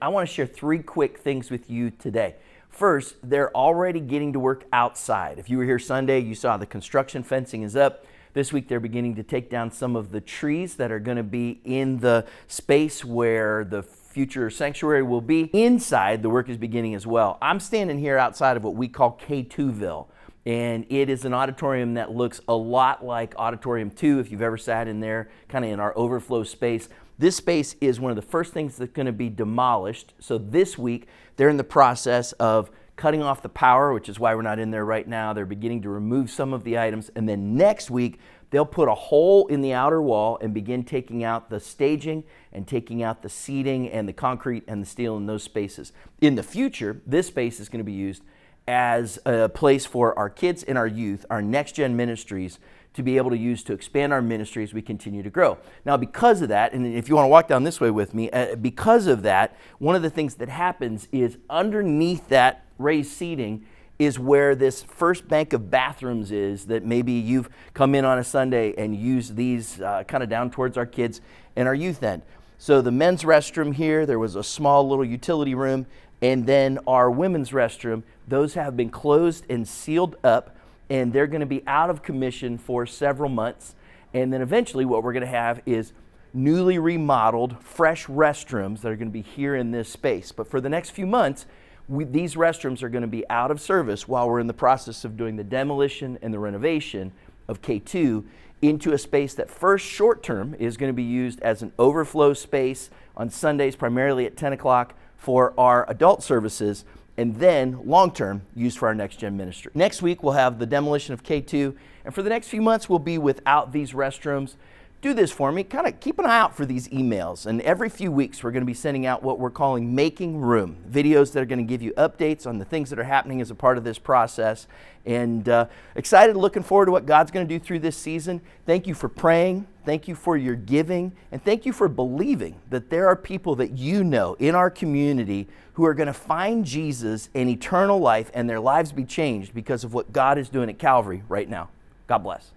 I want to share 3 quick things with you today. First, they're already getting to work outside. If you were here Sunday, you saw the construction fencing is up. This week, they're beginning to take down some of the trees that are going to be in the space where the future sanctuary will be. Inside, the work is beginning as well. I'm standing here outside of what we call K2ville, and it is an auditorium that looks a lot like Auditorium 2, if you've ever sat in there, kind of in our overflow space. This space is one of the first things that's going to be demolished. So this week, they're in the process of cutting off the power, which is why we're not in there right now. They're beginning to remove some of the items. And then next week, they'll put a hole in the outer wall and begin taking out the staging and taking out the seating and the concrete and the steel in those spaces. In the future, this space is going to be used as a place for our kids and our youth, our next-gen ministries, to be able to use to expand our ministry as we continue to grow. Now, because of that, and if you want to walk down this way with me, because of that, one of the things that happens is underneath that raised seating is where this first bank of bathrooms is that maybe you've come in on a Sunday and used these kind of down towards our kids and our youth end. So the men's restroom here, there was a small little utility room, and then our women's restroom, those have been closed and sealed up, and they're going to be out of commission for several months. And then eventually what we're going to have is newly remodeled, fresh restrooms that are going to be here in this space. But for the next few months, these restrooms are going to be out of service while we're in the process of doing the demolition and the renovation of K2 into a space that first short term is going to be used as an overflow space on Sundays, primarily at 10 o'clock for our adult services, and then long-term used for our next-gen ministry. Next week, we'll have the demolition of K2, and for the next few months, we'll be without these restrooms. Do this for me, kind of keep an eye out for these emails, and every few weeks, we're going to be sending out what we're calling Making Room, videos that are going to give you updates on the things that are happening as a part of this process, and excited, looking forward to what God's going to do through this season. Thank you for praying, thank you for your giving, and thank you for believing that there are people that you know in our community who are going to find Jesus and eternal life and their lives be changed because of what God is doing at Calvary right now. God bless.